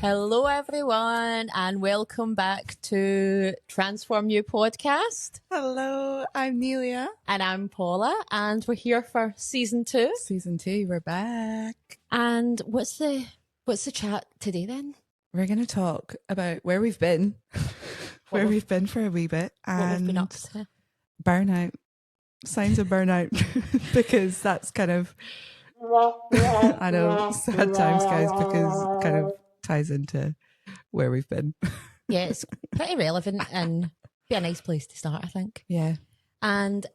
Hello, everyone, and welcome back to Transform You podcast. Hello, I'm Nelia. And I'm Paula, and we're here for season 2. Season 2, we're back. And what's the chat today then? We're going to talk about where we've been, we've been for a wee bit, and what we've been up to. Burnout, signs of burnout, because that's kind of, I know, sad times, guys, because kind of ties into where we've been. Yeah, it's pretty relevant and be a nice place to start, I think. Yeah. And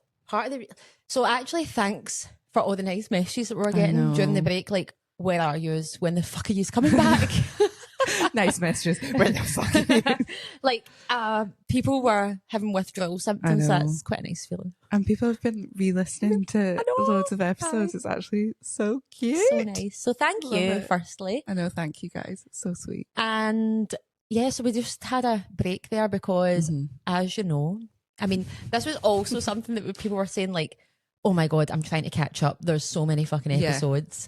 so actually thanks for all the nice messages that we were getting during the break, like, where are yous? When the fuck are yous coming back? Nice messages. Where the fuck are you? Like, people were having withdrawal symptoms. That's quite a nice feeling. And people have been re-listening to loads of episodes. It's actually so cute. So nice. So thank you, firstly. I know, thank you guys. It's so sweet. And yeah, so we just had a break there because, as you know, I mean, this was also something that people were saying, like, oh my God, I'm trying to catch up. There's so many fucking episodes.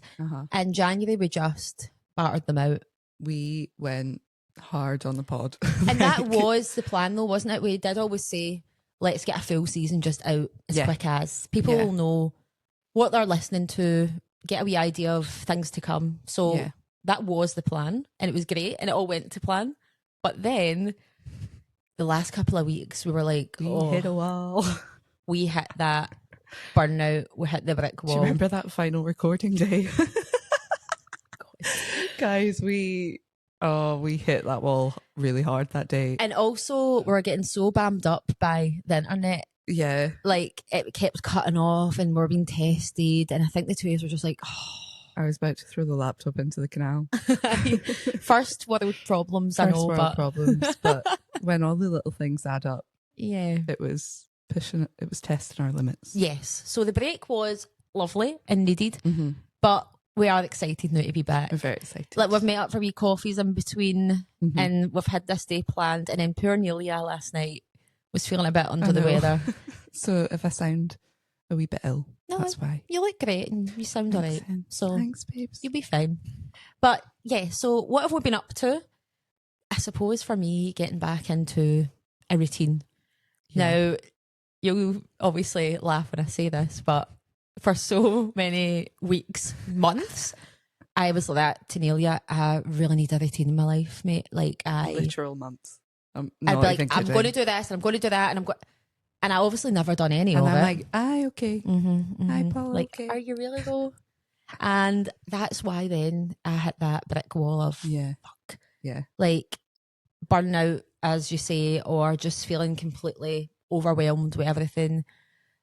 In January, we just battered them out. We went hard on the pod. And that was the plan though, wasn't it? We did always say, let's get a full season just out as quick as. People will know what they're listening to, get a wee idea of things to come. So that was the plan, and it was great, and it all went to plan. But then the last couple of weeks, we were like, we hit a wall. We hit that burnout, we hit the brick wall. Do you remember that final recording day? Guys, we hit that wall really hard that day. And also, we were getting so bammed up by the internet. Yeah. Like, it kept cutting off and we were being tested. And I think the two of us were just like, I was about to throw the laptop into the canal. First world problems, I know. Problems. But when all the little things add up, it was testing our limits. Yes. So the break was lovely and needed. But we are excited now to be back. We're very excited. Like, we've met up for wee coffees in between and we've had this day planned. And then poor Nelia last night was feeling a bit under the weather. So if I sound a wee bit ill, that's why. You look great and you sound alright. So thanks, babes. You'll be fine. But yeah, so what have we been up to? I suppose for me, getting back into a routine. Now, you'll obviously laugh when I say this, but for so many weeks, months, I was like that to Nelia. I really need a routine in my life, mate. Like, literal months. I'd be like, I'm going to do this, and I'm going to do that, and I obviously never done any of it. And I'm like, aye, okay. Aye, Paul, like, okay. Are you really though? And that's why then I hit that brick wall of fuck. Yeah. Like, burnout, as you say, or just feeling completely overwhelmed with everything.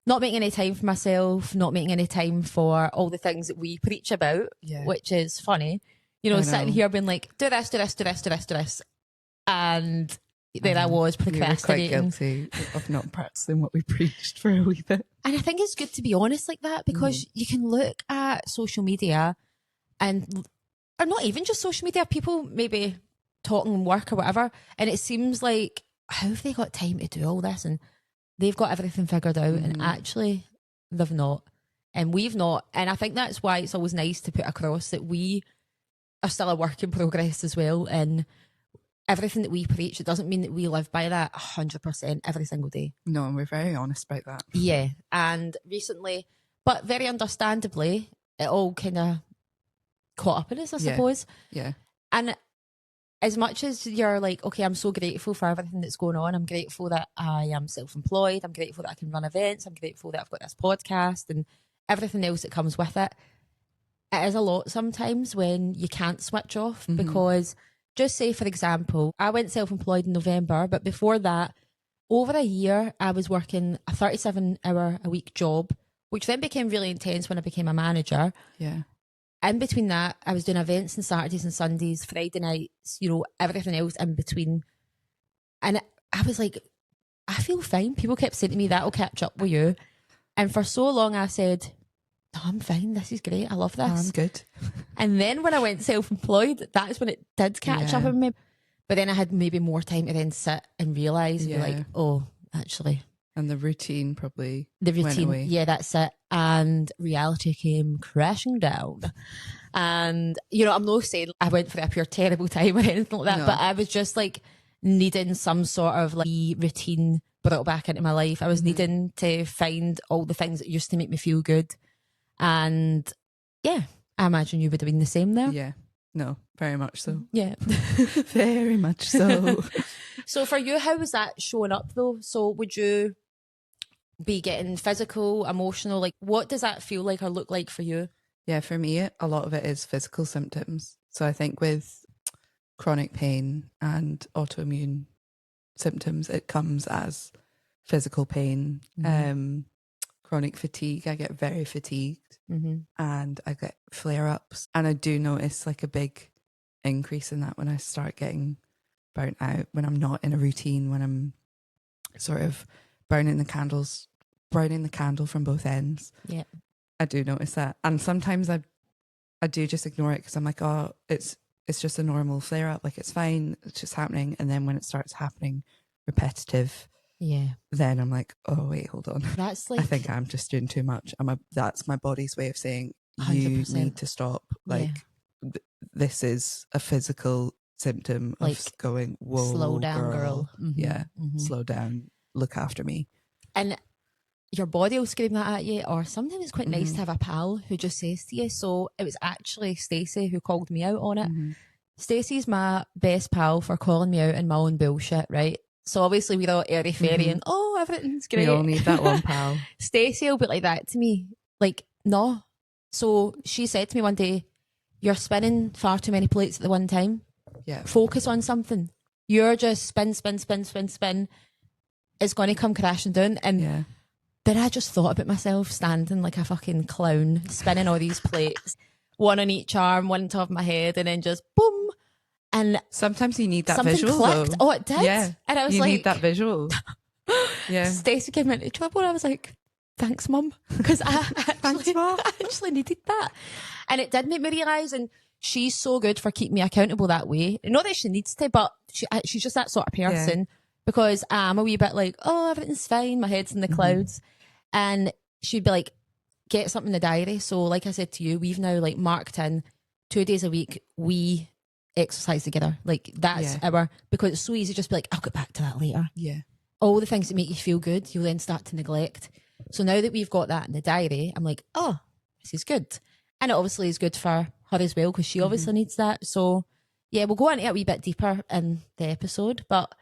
Not making any time for myself, not making any time for all the things that we preach about, which is funny. You know, sitting here being like, do this, do this, do this, do this, do this. And then I was procrastinating. You're quite guilty of not practicing what we preached for a wee bit. And I think it's good to be honest like that, because you can look at social media or not even just social media, people maybe talking and work or whatever, and it seems like, how have they got time to do all this? And they've got everything figured out, and actually they've not, and we've not. And I think that's why it's always nice to put across that we are still a work in progress as well. And everything that we preach, it doesn't mean that we live by that 100% every single day. No, and we're very honest about that. Yeah. And recently, but very understandably, it all kind of caught up in us, I suppose. Yeah. And as much as you're like, okay, I'm so grateful for everything that's going on. I'm grateful that I am self-employed. I'm grateful that I can run events. I'm grateful that I've got this podcast and everything else that comes with it. It is a lot sometimes when you can't switch off, because just say, for example, I went self-employed in November, but before that, over a year, I was working a 37-hour-a-week job, which then became really intense when I became a manager. Yeah. In between that, I was doing events on Saturdays and Sundays, Friday nights, you know, everything else in between. And I was like, I feel fine. People kept saying to me, that'll catch up with you. And for so long I said, no, I'm fine. This is great. I love this. I'm good. And then when I went self-employed, that's when it did catch up with me. But then I had maybe more time to then sit and realise, and be like, oh, actually. And the routine probably went away. Yeah, that's it. And reality came crashing down. And, you know, I'm not saying I went through a pure terrible time or anything like that, No. but I was just like needing some sort of like routine brought back into my life. I was needing to find all the things that used to make me feel good. And yeah, I imagine you would have been the same there. Yeah. No, very much so. Yeah. Very much so. So for you, how was that showing up though? So would you be getting physical, emotional? Like what does that feel like or look like for you? Yeah, for me, a lot of it is physical symptoms. So I think with chronic pain and autoimmune symptoms, it comes as physical pain, chronic fatigue. I get very fatigued and I get flare-ups. And I do notice like a big increase in that when I start getting burnt out, when I'm not in a routine, when I'm sort of burning the candle from both ends. Yeah. I do notice that. And sometimes I do just ignore it because I'm like, oh, it's just a normal flare up. Like it's fine. It's just happening. And then when it starts happening repetitive, then I'm like, oh, wait, hold on. That's like, I think I'm just doing too much. That's my body's way of saying 100%. You need to stop. Like this is a physical symptom of like, going, whoa, slow down, girl. Yeah. Slow down. Look after me. And your body will scream that at you, or sometimes it's quite nice to have a pal who just says to you. So it was actually Stacey who called me out on it. Stacey's my best pal for calling me out in my own bullshit, right? So obviously we're all airy fairy and oh, everything's great. We all need that one pal. Stacey will be like that to me. Like, no. So she said to me one day, you're spinning far too many plates at the one time. Yeah. Focus on something. You're just spin. It's going to come crashing down. And then I just thought about myself standing like a fucking clown, spinning all these plates, one on each arm, one on top of my head, and then just boom. And sometimes you need that something visual. Clicked. Though. Oh, it did. Yeah. And I was you like, need that visual. Yeah. Stacey came into trouble and I was like, thanks, Mum. Because I actually needed that. And it did make me realise, and she's so good for keeping me accountable that way. Not that she needs to, but she's just that sort of person. Yeah. Because I'm a wee bit like, oh, everything's fine. My head's in the clouds. And she'd be like, get something in the diary. So like I said to you, we've now like marked in 2 days a week, we exercise together. Like that's because it's so easy to just be like, I'll get back to that later. Yeah. All the things that make you feel good, you'll then start to neglect. So now that we've got that in the diary, I'm like, oh, this is good. And it obviously is good for her as well, because she obviously needs that. So yeah, we'll go into it a wee bit deeper in the episode, but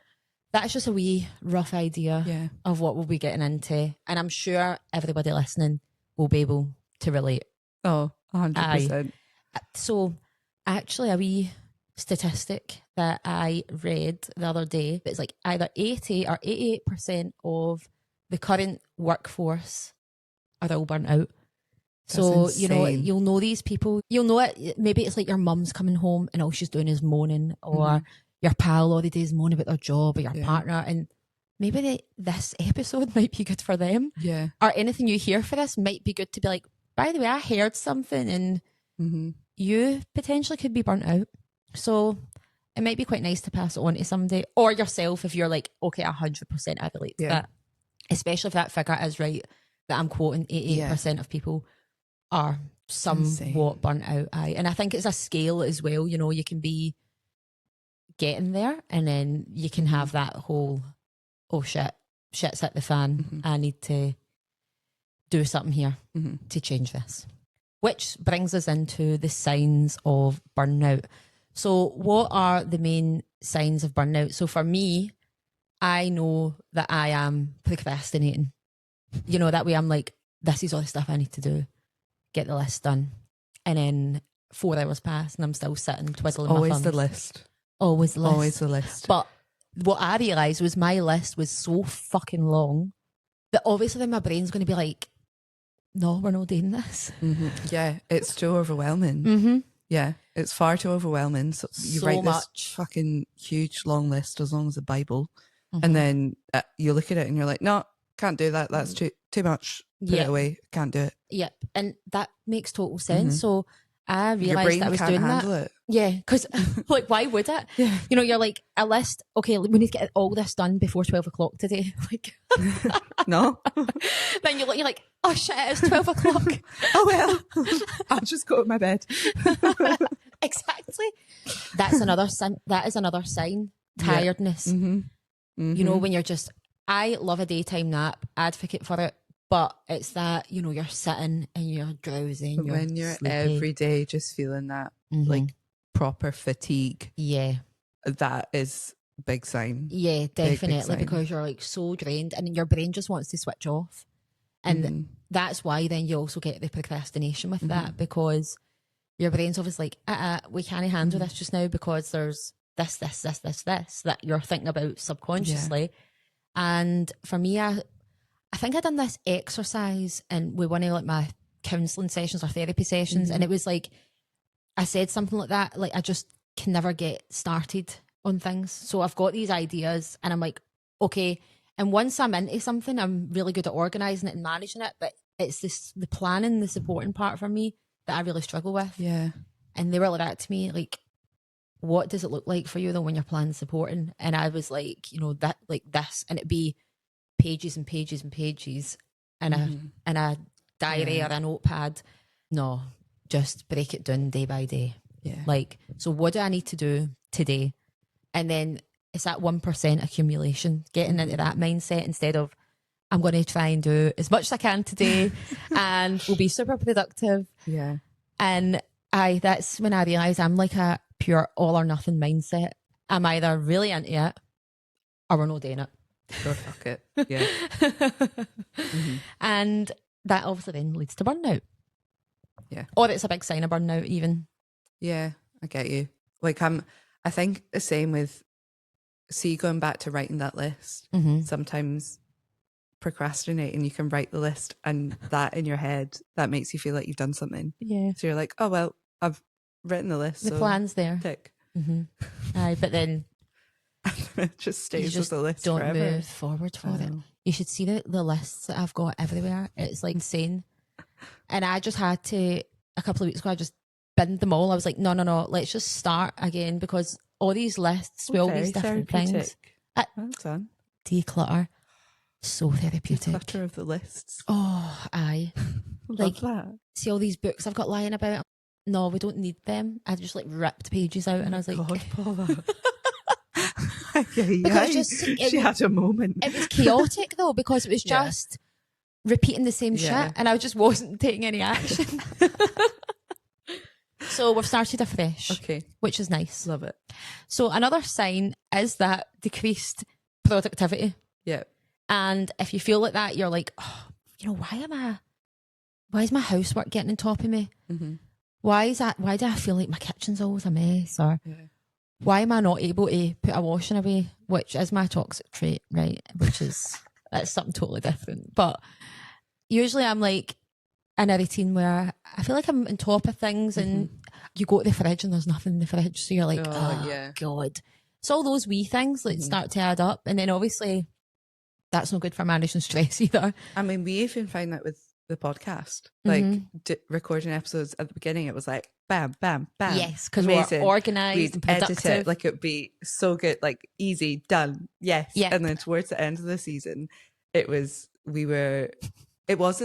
that's just a wee rough idea of what we'll be getting into. And I'm sure everybody listening will be able to relate. Oh, 100%. So actually a wee statistic that I read the other day, it's like either 80 or 88% of the current workforce are all burnt out. So, you know, you'll know these people, you'll know it, maybe it's like your mum's coming home and all she's doing is moaning, or your pal all the days moaning about their job, or your partner, and maybe this episode might be good for them. Yeah. Or anything you hear for this might be good to be like, by the way, I heard something and you potentially could be burnt out. So it might be quite nice to pass it on to somebody, or yourself if you're like, okay, 100% I relate to that. Especially if that figure is right, that I'm quoting 88% of people are somewhat burnt out. And I think it's a scale as well. You know, you can be getting there and then you can have that whole, oh shit's hit the fan. I need to do something here to change this. Which brings us into the signs of burnout. So what are the main signs of burnout? So for me, I know that I am procrastinating. You know, that way I'm like, this is all the stuff I need to do. Get the list done. And then 4 hours pass and I'm still sitting twiddling my thumbs. Always the list. Always the list. Always the list. But what I realised was my list was so fucking long that obviously then my brain's going to be like, no, we're not doing this. Yeah, it's too overwhelming. Yeah, it's far too overwhelming. So you write this fucking huge long list as long as a Bible. And then you look at it and you're like, no, can't do that. That's too much. Put it away. Can't do it. Yep. And that makes total sense. So I your realised brain that I was can't doing handle that. it. Yeah, because like, why would it? Yeah. You know, you're like, a list, okay, we need to get all this done before 12 o'clock today. Like, No. then you're like, oh shit, it's 12 o'clock. Oh well, I'll just go to my bed. Exactly. That's another sign. That is another sign. Tiredness. You know, when you're just, I love a daytime nap, advocate for it, but it's that, you know, you're sitting and you're drowsy and When you're sleepy. every day just feeling that like proper fatigue, Yeah. that is a big sign. Yeah, big definitely, sign. because you're like so drained and your brain just wants to switch off. And that's why then you also get the procrastination with that, because your brain's obviously like, we can't handle this just now because there's this that you're thinking about subconsciously. And for me, I think I done this exercise and with one of like my counselling sessions or therapy sessions, and it was like, I said something like that, like I just can never get started on things. So I've got these ideas and I'm like, okay, and once I'm into something, I'm really good at organising it and managing it, but it's the planning, the supporting part for me that I really struggle with. Yeah. And they were like that to me, like, what does it look like for you though when you're planning supporting? And I was like, you know, that like this, and it'd be pages and pages and pages in a diary or a notepad. No, just break it down day by day. Yeah. Like, so what do I need to do today? And then it's that 1% accumulation, getting into that mindset instead of, I'm going to try and do as much as I can today and we'll be super productive. Yeah. And that's when I realised I'm like a pure all or nothing mindset. I'm either really into it or we're not doing it. Or fuck it. Yeah. And that obviously then leads to burnout. Yeah. Or it's a big sign of burnout even. Yeah, I get you. Like I think the same with, see, going back to writing that list, sometimes procrastinating, you can write the list and that in your head, that makes you feel like you've done something. Yeah. So you're like, oh, well, I've written the list. The so plan's there. Tick. Aye, but then it just stays you just with the list don't forever. move forward for it. You should see the lists that I've got everywhere. It's like insane. And I just had to, a couple of weeks ago, I just binned them all. I was like, no, let's just start again, because all these lists with all these different things. Well done. Declutter. So therapeutic. Declutter of the lists. Oh, aye. Love that. See all these books I've got lying about? No, we don't need them. I just like ripped pages out and I was like, God, Paula. She had a moment. It was chaotic though, because it was just repeating the same shit and I just wasn't taking any action. So we've started afresh, okay, which is nice. Love it. So another sign is that decreased productivity. Yeah. And if you feel like that, you're like, oh, you know, why is my housework getting on top of me? Why do I feel like my kitchen's always a mess? Or why am I not able to put a washing away, which is my toxic trait, right? That's something totally different. But usually I'm like in a routine where I feel like I'm on top of things, and you go to the fridge and there's nothing in the fridge. So you're like, oh God. It's all those wee things that start to add up. And then obviously that's not good for managing stress either. I mean, we even find that with the podcast, like recording episodes at the beginning, it was like bam, bam, bam. Yes, because we're organised and productive. Edit it, like it'd be so good, like easy, done. Yes. Yeah. And then towards the end of the season, it wasn't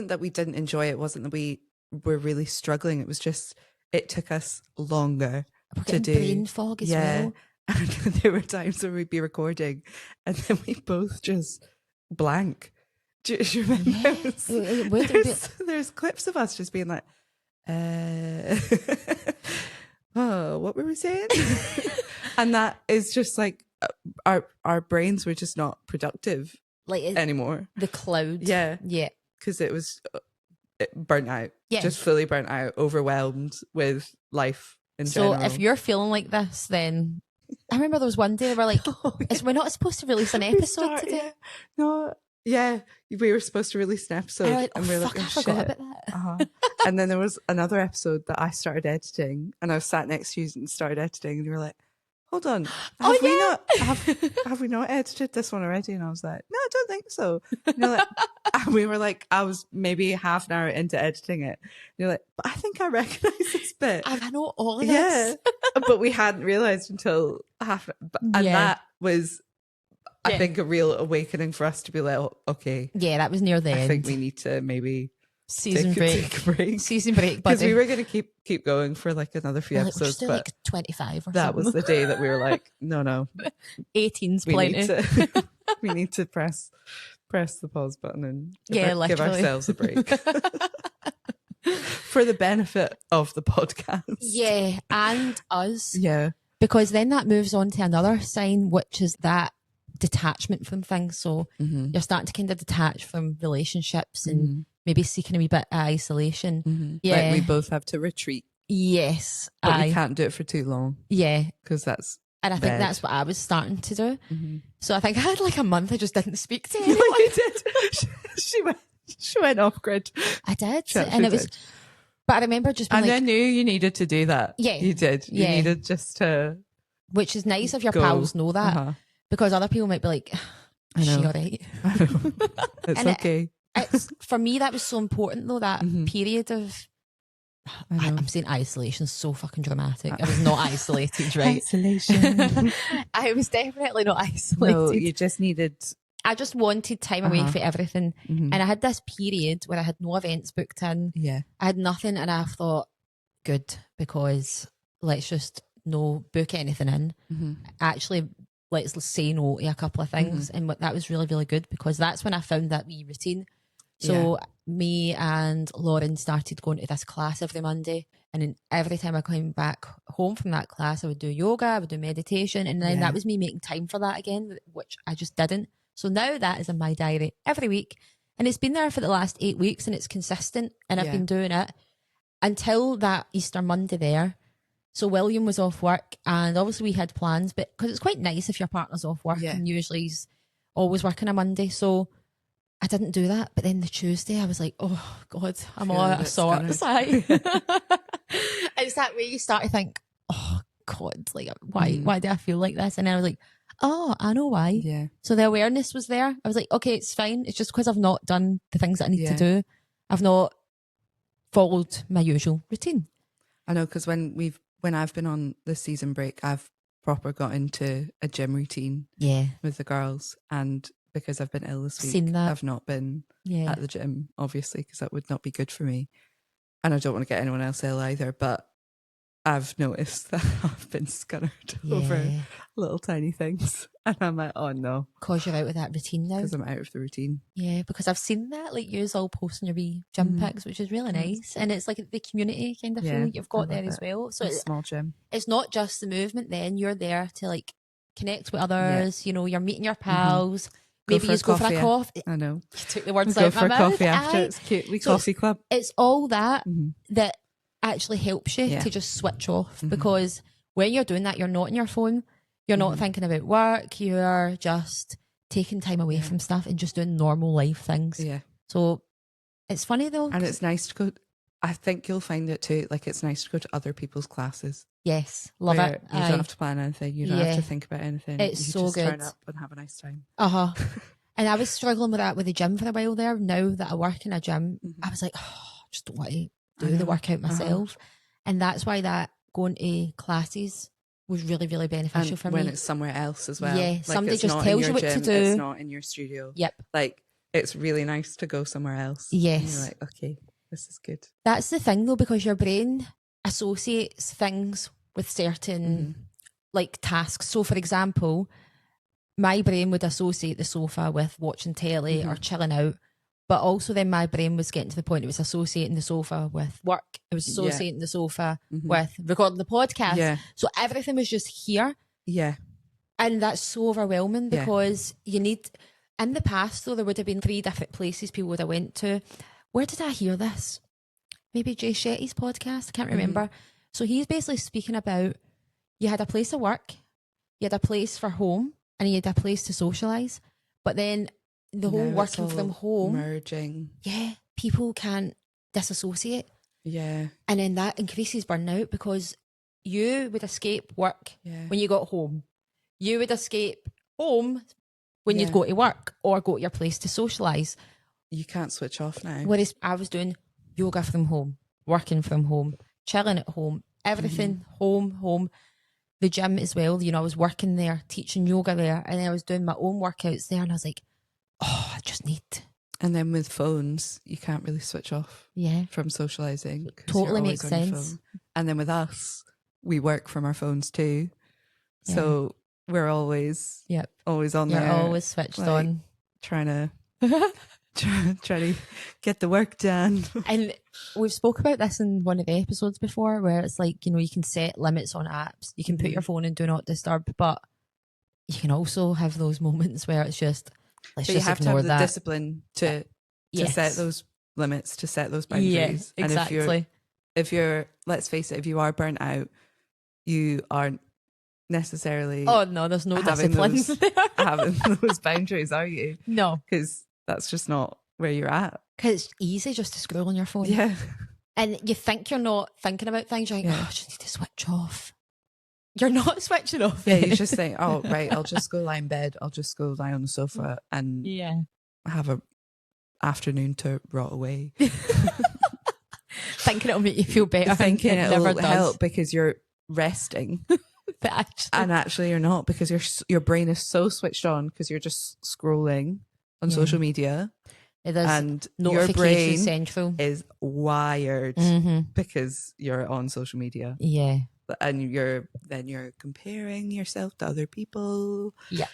that we didn't enjoy it. It wasn't that we were really struggling. It was just, it took us longer to do. Brain fog as well. And there were times where we'd be recording and then we both just blank. Do you remember? Yes. There's clips of us just being like, oh, what were we saying? And that is just like, our brains were just not productive anymore. The cloud. Yeah. Yeah. Because it was burnt out. Yeah. Just fully burnt out, overwhelmed with life in general. So if you're feeling like this, then I remember there was one day we're like, we're not supposed to release an episode today. Yeah. No. Yeah, we were supposed to release an episode, and we're like, I forgot about that. And then there was another episode that I started editing, and I was sat next to you and started editing, and you were like, hold on, have we not edited this one already? And I was like, no, I don't think so. And you're like, and we were like, I was maybe half an hour into editing it. And you're like, but I think I recognize this bit. I know all of Yeah, this. but we hadn't realized until and that was, I think, a real awakening for us to be like, oh, okay, yeah, that was near the I end. think we need to maybe season break. Season break, because we were going to keep going for like another few episodes, but like 25 or that something. was the day that we were like, no, 18's plenty. We need to press the pause button and give literally. ourselves a break for the benefit of the podcast. Yeah, and us. Yeah, because then that moves on to another sign, which is that detachment from things. So you're starting to kind of detach from relationships and maybe seeking a wee bit of isolation. Yeah, like we both have to retreat. Yes, but we can't do it for too long. Yeah, because that's. And I think that's what I was starting to do. So I think I had like a month I just didn't speak to anyone. You did. She went off grid. I did. And it was, but I remember just being and I knew you needed to do that. Yeah. You did. You needed just to. Which is nice if your pals know that. Because other people might be like, is she all right? I know. It's okay. It's, for me, that was so important though, that period of, I'm saying isolation, so fucking dramatic. I was not isolated, right? Isolation. I was definitely not isolated. No, you just needed. I just wanted time away from everything. And I had this period where I had no events booked in. Yeah. I had nothing, and I thought, good, because let's just no book anything in. Actually, let's say no to a couple of things. And that was really, really good, because that's when I found that wee routine. So me and Lauren started going to this class every Monday, and then every time I came back home from that class, I would do yoga, I would do meditation, and then that was me making time for that again, which I just didn't. So now that is in my diary every week, and it's been there for the last 8 weeks, and it's consistent, and I've been doing it until that Easter Monday there. So William was off work, and obviously we had plans, but because it's quite nice if your partner's off work, and usually he's always working a Monday, so I didn't do that. But then the Tuesday, I was like, oh God, I'm all out of sorts. It's that way you start to think, oh God, like why do I feel like this? And then I was like, oh, I know why. Yeah. So the awareness was there. I was like, okay, it's fine. It's just because I've not done the things that I need to do. I've not followed my usual routine. I know, because when I've been on the season break, I've proper got into a gym routine with the girls, and because I've been ill this week, I've not been at the gym, obviously, because that would not be good for me. And I don't want to get anyone else ill either, but I've noticed that I've been scunnered over little tiny things. And I'm like, oh no. Because you're out of that routine now. Because I'm out of the routine. Yeah, because I've seen that, like yous all posting your wee gym pics, which is really nice. And it's like the community kind of feel you've got there as well. So it's a small gym. It's not just the movement then, you're there to like connect with others, you know, you're meeting your pals. Maybe you go for a coffee. I know. You took the words out of my mouth. Go for a coffee after. Aye. It's cute. We coffee club. It's all that that actually helps you to just switch off, because when you're doing that, you're not on your phone. You're not thinking about work. You're just taking time away from stuff and just doing normal life things. Yeah. So it's funny though. And it's nice to go. I think you'll find it too. Like, it's nice to go to other people's classes. Yes. Love it. You don't have to plan anything. You don't have to think about anything. It's so just good. Turn up and have a nice time. And I was struggling with that with the gym for a while there. Now that I work in a gym, I was like, oh, I just don't want to do the workout myself. And that's why that going to classes was really, really beneficial for me. When it's somewhere else as well. Yeah, like, somebody just tells you what to do. It's not in your studio. Yep. Like, it's really nice to go somewhere else. Yes. And you're like, okay, this is good. That's the thing though, because your brain associates things with certain like tasks. So for example, my brain would associate the sofa with watching telly or chilling out. But also then my brain was getting to the point it was associating the sofa with work. It was associating the sofa with recording the podcast. Yeah. So everything was just here. Yeah. And that's so overwhelming, because you need, in the past though, there would have been 3 different places people would have went to. Where did I hear this? Maybe Jay Shetty's podcast. I can't remember. So he's basically speaking about, you had a place of work, you had a place for home, and you had a place to socialise. But then the whole working from home, merging, people can't disassociate, and then that increases burnout, because you would escape work Yeah. when you got home. You would escape home when Yeah. you'd go to work or go to your place to socialise. You can't switch off now. Whereas I was doing yoga from home, working from home, chilling at home, everything home. The gym as well, you know, I was working there, teaching yoga there, and then I was doing my own workouts there, and I was like, oh, I just need. And then with phones, you can't really switch off from socialising. Totally makes sense. And then with us, we work from our phones too. So we're always on there. You're always switched on. Trying to get the work done. And we've spoke about this in one of the episodes before, where it's like, you know, you can set limits on apps. You can put your phone in do not disturb, but you can also have those moments where it's just, let's just have ignore to have that. the discipline to set those limits, to set those boundaries. Yeah, exactly. And if you're, let's face it, if you are burnt out, you aren't necessarily. Oh no, there's no discipline having those boundaries, are you? No, because that's just not where you're at. Because it's easy just to scroll on your phone. Yeah. And you think you're not thinking about things. You're like, oh, I just need to switch off. You're not switching off. Yeah, you just think, oh, right, I'll just go lie in bed. I'll just go lie on the sofa and have a afternoon to rot away. Thinking it'll make you feel better. Thinking it'll help because you're resting. But actually you're not, because your brain is so switched on because you're just scrolling on social media. It is. And your brain central is wired because you're on social media. Yeah. And you're comparing yourself to other people. Yep.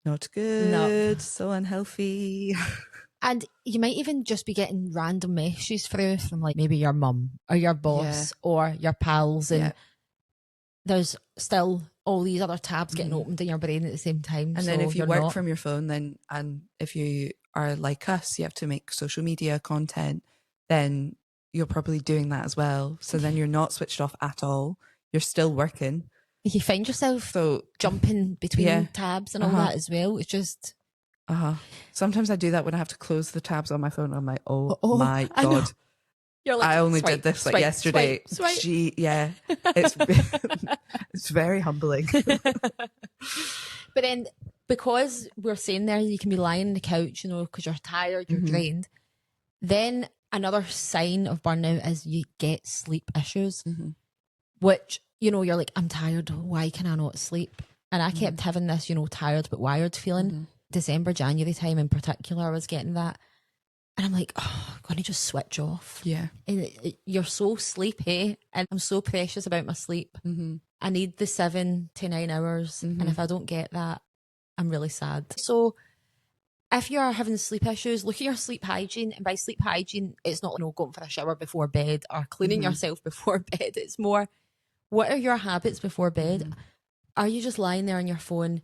Not good. So unhealthy. And you might even just be getting random messages through from like maybe your mum or your boss or your pals, and there's still all these other tabs getting opened in your brain at the same time. And then if you work from your phone, and if you are like us, you have to make social media content, then you're probably doing that as well. So then you're not switched off at all. You're still working. You find yourself jumping between tabs and all that as well. It's just... Sometimes I do that when I have to close the tabs on my phone. I'm like, oh my God. You're like, I only did this like yesterday. Swipe. It's it's very humbling. But then, because we're saying there, you can be lying on the couch, you know, because you're tired, you're drained. Then another sign of burnout is you get sleep issues, which, you know, you're like, I'm tired. Why can I not sleep? And I kept having this, you know, tired but wired feeling. December, January time in particular, I was getting that. And I'm like, oh, I'm going to just switch off. Yeah. And you're so sleepy, and I'm so precious about my sleep. I need the 7 to 9 hours. And if I don't get that, I'm really sad. So if you're having sleep issues, look at your sleep hygiene. And by sleep hygiene, it's not, you know, going for a shower before bed or cleaning yourself before bed. It's more, what are your habits before bed? Are you just lying there on your phone?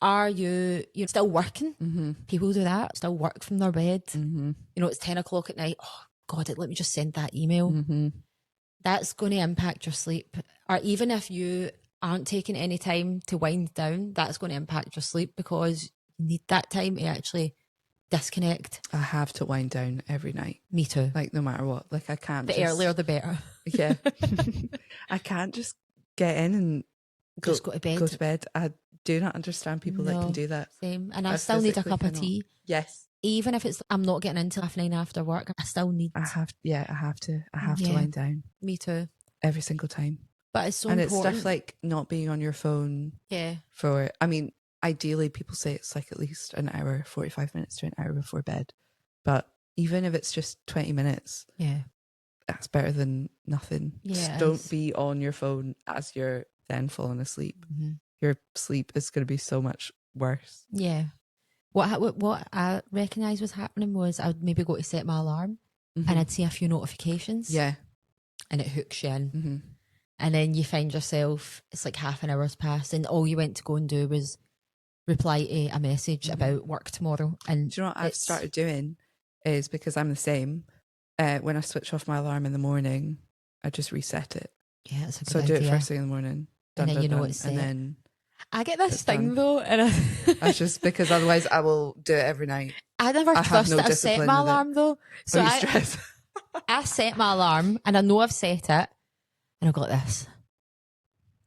Are you still working? People do that, still work from their bed. You know, it's 10 o'clock at night. Oh, God, let me just send that email. That's going to impact your sleep. Or even if you aren't taking any time to wind down, that's going to impact your sleep, because you need that time to actually disconnect. I have to wind down every night. Me too. Like, no matter what. Like, I can't The earlier the better. Yeah. I can't just get in and just go to bed. Go to bed. I do not understand people that can do that. Same. And I still need a cup of tea. Yes. Even if it's I'm not getting into 9 after work, I still need. I have to wind down. Me too. Every single time. But it's so important. important. And it's stuff like not being on your phone. Yeah. I mean, ideally people say it's like at least an hour, 45 minutes to an hour before bed. But even if it's just 20 minutes. Yeah. That's better than nothing. Yeah. Just don't be on your phone as you're then falling asleep. Your sleep is going to be so much worse. Yeah. What I recognised was happening was I would maybe go to set my alarm and I'd see a few notifications. Yeah. And it hooks you in. And then you find yourself, it's like half an hour's passed, and all you went to go and do was reply to a message about work tomorrow. And do you know what I've started doing is, because I'm the same, when I switch off my alarm in the morning, I just reset it. Yeah, that's a good So I do idea. it first thing in the morning. And then you know it's set. And then I get this thing though, and that's just because otherwise I will do it every night. I never trust that I've set my alarm though. So I set my alarm and I know I've set it, and I've got this.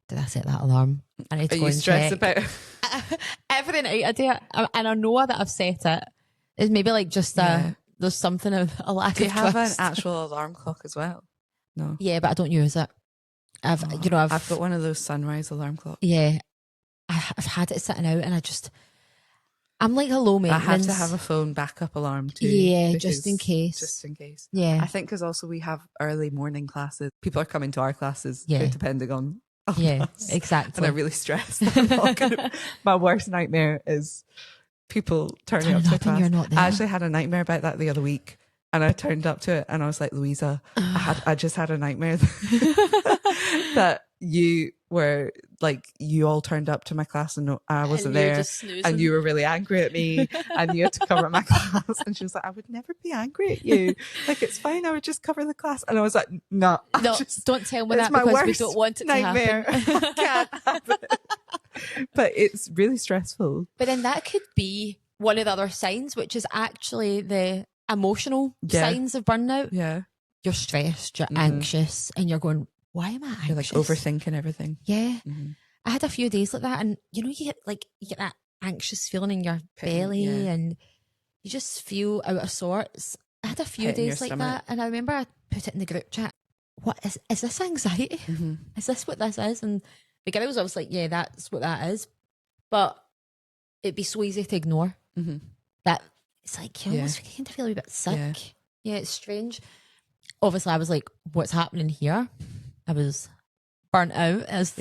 did I set that alarm? I need to Are go you and stressed check. about it? Every night I do it, and I know that I've set it. It's maybe like just there's something of a lack Do you of have trust. an actual alarm clock as well? No. Yeah, but I don't use it. I've got one of those sunrise alarm clocks. Yeah, I've had it sitting out, and I'm like a low maintenance. I have to have a phone backup alarm too. Yeah, just in case. Just in case. Yeah. I think because also we have early morning classes. People are coming to our classes depending on us. Exactly. And I'm really stressed. My worst nightmare is people turning up to a class. You're not there. I actually had a nightmare about that the other week, and I turned up to it and I was like, Louisa, I just had a nightmare that you were like, you all turned up to my class and I wasn't there, and you were really angry at me and you had to cover my class. And she was like, I would never be angry at you, like, it's fine, I would just cover the class. And I was like, no, don't tell me that, because we don't want it nightmare to happen. I can't have it. But it's really stressful. But then that could be one of the other signs, which is actually the emotional signs of burnout. Yeah, you're stressed, you're anxious, and you're going, why am I anxious? You're like overthinking everything. Yeah. I had a few days like that, and you get that anxious feeling in your belly, and you just feel out of sorts. I had a few days like that, and I remember I put it in the group chat. What is this anxiety? Is this what this is? And the girls, I was like, yeah, that's what that is. But it'd be so easy to ignore. That it's like you almost begin to feel a wee bit sick. Yeah, it's strange. Obviously, I was like, what's happening here? I was burnt out, as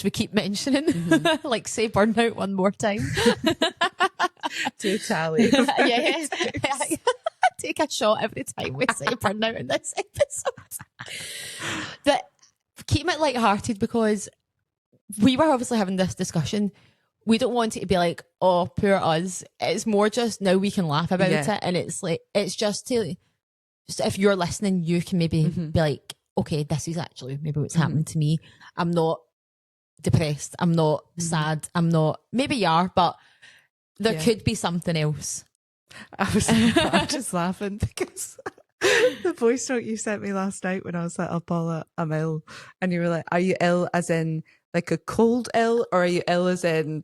we keep mentioning. Like, say burnout one more time. To tally. Yeah. Take a shot every time we say burnout in this episode. But keep it lighthearted, because we were obviously having this discussion. We don't want it to be like, oh, poor us. It's more just now we can laugh about it. And it's like, it's just if you're listening, you can maybe be like, okay, this is actually maybe what's happening to me. I'm not depressed. I'm not sad. I'm not, maybe you are, but there could be something else. I'm just laughing because the voice note you sent me last night when I was like, oh, Paula, I'm ill. And you were like, are you ill as in like a cold ill, or are you ill as in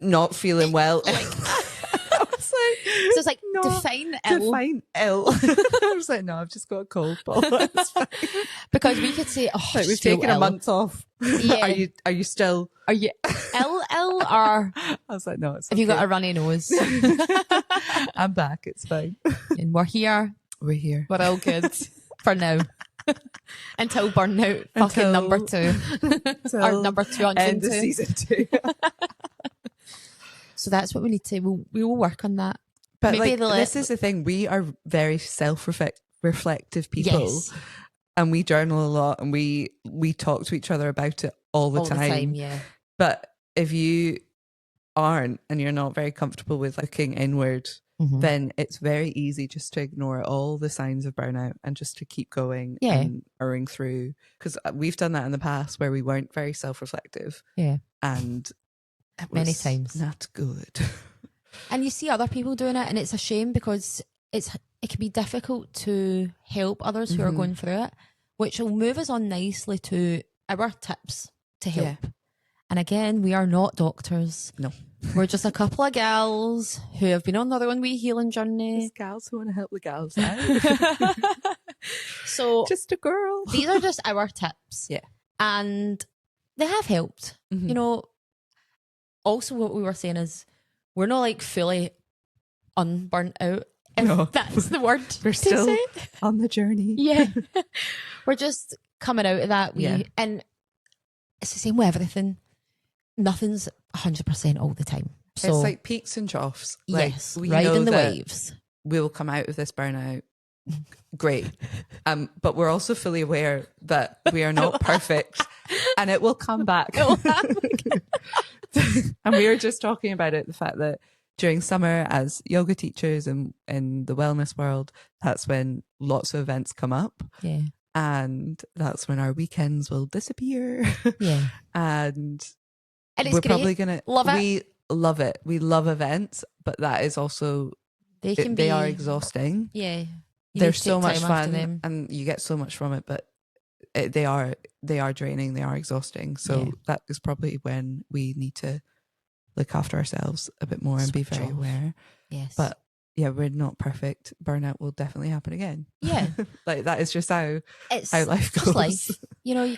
not feeling well? I was like, so it's like, no, define ill. I was like, no, I've just got a cold, Paula. It's fine. Because we could say, oh, like, we've taken a month off. Yeah. Are you still? Are you ill or? I was like, no, it's have you got a runny nose? I'm back. It's fine. And we're here. We're all good for now. Until burnout, fucking number 2. Or number 2 end of season 2. So that's what we need to, we will work on that. But maybe this is the thing, we are very self-reflective people, and we journal a lot, and we talk to each other about it all the time. Yeah. But if you aren't, and you're not very comfortable with looking inward, then it's very easy just to ignore all the signs of burnout and just to keep going and erring through. Because we've done that in the past where we weren't very self-reflective. Yeah. And it many times not good. And you see other people doing it, and it's a shame, because it can be difficult to help others who are going through it, which will move us on nicely to our tips to help. Yeah. And again, we are not doctors. No. We're just a couple of gals who have been on their own wee healing journey. Just gals who want to help the gals out. So just a girl. These are just our tips. Yeah. And they have helped. You know, also what we were saying is we're not like fully unburnt out. If that's the word. We're still on the journey. Yeah. We're just coming out of that. And it's the same with everything. Nothing's 100% all the time. So it's like peaks and troughs. Like, yes, riding the waves. We'll come out of this burnout. Great. But we're also fully aware that we are not perfect and it will come back. And we were just talking about it, the fact that during summer as yoga teachers and in the wellness world, that's when lots of events come up. Yeah. And that's when our weekends will disappear. Yeah. And it's we're great. Probably going to... Love it. We love it. We love events, but that is also... They are exhausting. Yeah. They're so much fun and you get so much from it, but they are draining, they are exhausting. So Yeah. that is probably when we need to look after ourselves a bit more and be Switch very off. aware. Yes. But yeah, we're not perfect. Burnout will definitely happen again. Yeah. Like that is just how It's life goes. just life. You know, you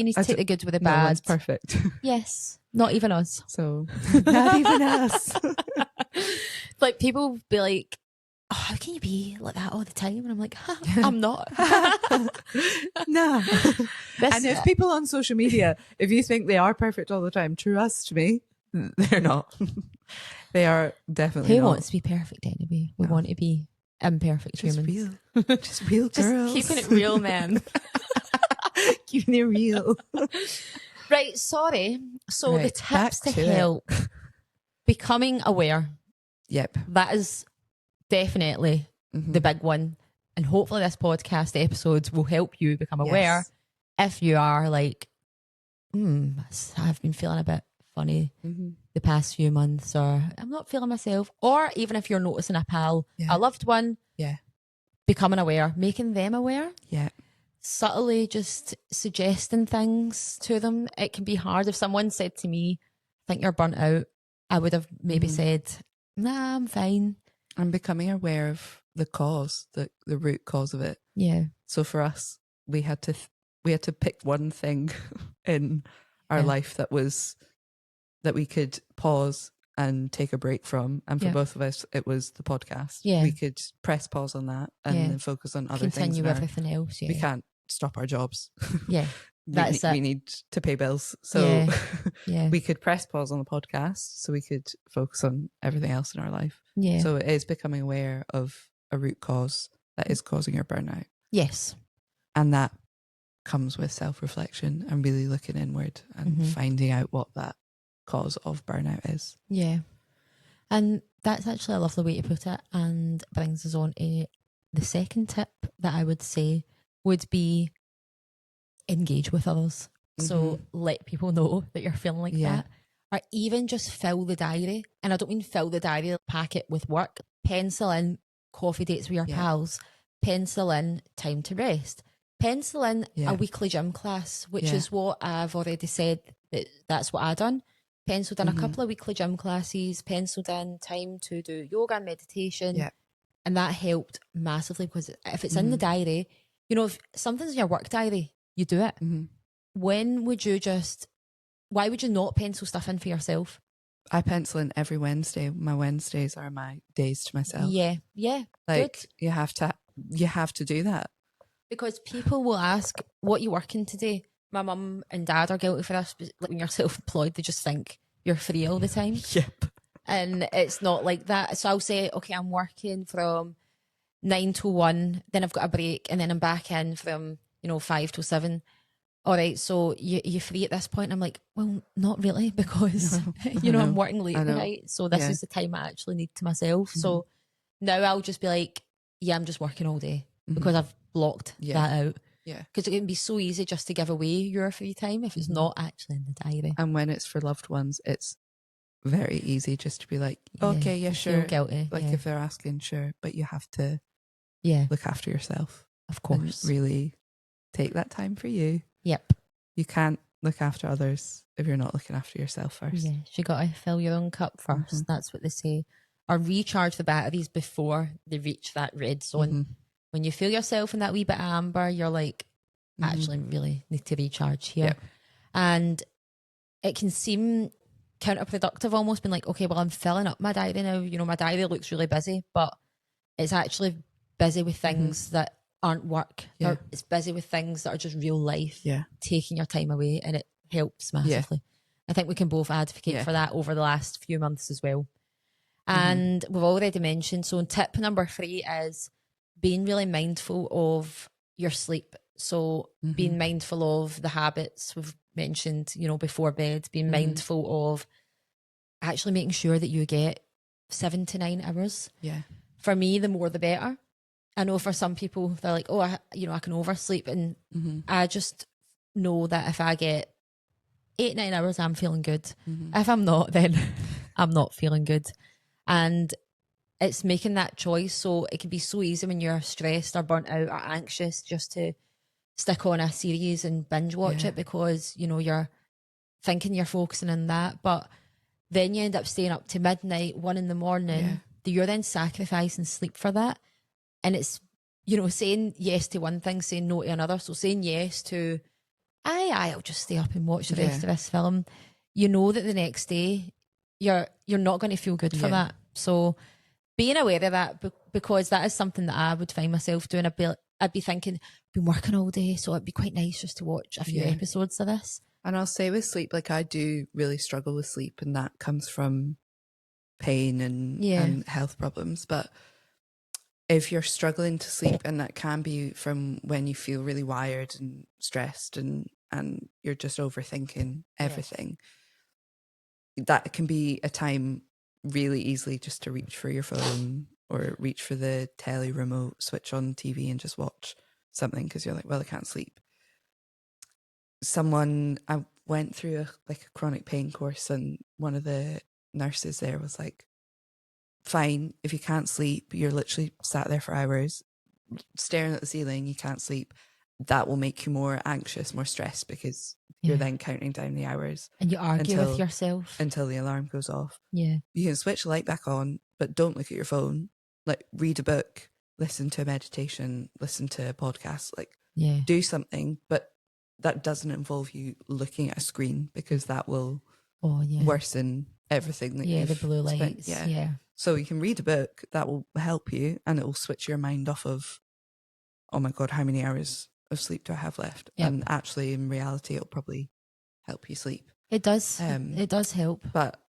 need to take the good with the bad. No one's perfect. Yes. Not even us. So not even us. Like people be like, oh, how can you be like that all the time? And I'm like, I'm not. No. And if people on social media, if you think they are perfect all the time, trust me, they're not. They are definitely Who not. wants to be perfect anyway? We want to be imperfect Just humans. just real girls. Just keeping it real, man. Keeping it real. Right, sorry. So the Right, tips to back to help becoming aware. Yep. That is definitely the big one. And hopefully this podcast episodes will help you become aware if you are like, I've been feeling a bit funny the past few months, or I'm not feeling myself. Or even if you're noticing a pal, a loved one, becoming aware, making them aware. Yeah. Subtly just suggesting things to them. It can be hard. If someone said to me, I think you're burnt out, I would have maybe said, nah, I'm fine. I'm becoming aware of the cause, the root cause of it. Yeah. So for us, we had to pick one thing in our life that we could pause and take a break from. And for both of us, it was the podcast. Yeah. We could press pause on that and then focus on other things. Continue everything else. Yeah. We can't stop our jobs. Yeah. That's it. We need to pay bills. So yeah. we could press pause on the podcast so we could focus on everything else in our life. Yeah. So it is becoming aware of a root cause that is causing your burnout. Yes. And that comes with self-reflection and really looking inward and finding out what that cause of burnout is. Yeah. And that's actually a lovely way to put it, and brings us on to the second tip that I would say would be engage with others. So let people know that you're feeling like that. Or even just fill the diary. And I don't mean fill the diary, pack it with work. Pencil in coffee dates with your pals. Pencil in time to rest. Pencil in a weekly gym class, which is what I've already said. That's what I done. Penciled in a couple of weekly gym classes. Penciled in time to do yoga and meditation. Yeah. And that helped massively, because if it's in the diary, you know, if something's in your work diary, you do it. Why would you not pencil stuff in for yourself? I pencil in every Wednesday. My Wednesdays are my days to myself. Yeah. Like good. you have to do that. Because people will ask, what are you working today? My mum and dad are guilty for this, but like when you're self-employed, they just think you're free all the time. Yep. And it's not like that. So I'll say, okay, I'm working from 9 to 1, then I've got a break, and then I'm back in from, 5 to 7. All right, so you're free at this point? I'm like, well, not really, because, I'm working late at night. So this is the time I actually need to myself. So now I'll just be like, yeah, I'm just working all day because I've blocked that out. Yeah. Because it can be so easy just to give away your free time if it's not actually in the diary. And when it's for loved ones, it's very easy just to be like, okay, yeah, sure. Feel guilty. Like if they're asking, sure. But you have to look after yourself. Of course. Really take that time for you. Yep. You can't look after others if you're not looking after yourself first. Yeah, you got to fill your own cup first. That's what they say. Or recharge the batteries before they reach that red zone. When you feel yourself in that wee bit of amber, you're like, actually really need to recharge here. Yep. And it can seem counterproductive, almost being like, okay, well, I'm filling up my diary now. My diary looks really busy, but it's actually busy with things that aren't work. Yeah. It's busy with things that are just real life, taking your time away, and it helps massively. I think we can both advocate for that over the last few months as well. And we've already mentioned, so tip number 3 is being really mindful of your sleep. So being mindful of the habits we've mentioned, before bed, being mindful of actually making sure that you get 7 to 9 hours. Yeah. For me, the more the better. I know for some people, they're like, oh, I can oversleep. And I just know that if I get 8, 9 hours, I'm feeling good. If I'm not, then I'm not feeling good. And it's making that choice. So it can be so easy when you're stressed or burnt out or anxious just to stick on a series and binge watch it because, you know, you're thinking you're focusing on that. But then you end up staying up to midnight, 1 a.m. You're then sacrificing sleep for that. And it's, you know, saying yes to one thing, saying no to another. So saying yes to, I'll just stay up and watch the rest of this film. You know that the next day you're not going to feel good for that. So being aware of that, because that is something that I would find myself doing. I'd be thinking, I've been working all day, so it'd be quite nice just to watch a few episodes of this. And I'll say with sleep, like I do really struggle with sleep, and that comes from pain and health problems. But if you're struggling to sleep, and that can be from when you feel really wired and stressed and you're just overthinking everything, that can be a time really easily just to reach for your phone or reach for the telly remote, switch on TV and just watch something because you're like, well, I can't sleep. I went through a chronic pain course, and one of the nurses there was like, fine, if you can't sleep, you're literally sat there for hours staring at the ceiling, you can't sleep, that will make you more anxious, more stressed, because you're then counting down the hours. And you argue with yourself. Until the alarm goes off. Yeah. You can switch the light back on, but don't look at your phone. Like, read a book, listen to a meditation, listen to a podcast, like do something, but that doesn't involve you looking at a screen, because that will worsen everything that you've the blue lights. Spent. So you can read a book that will help you, and it will switch your mind off of, oh my God, how many hours of sleep do I have left? And actually, in reality, it'll probably help you sleep. It does. It does help. But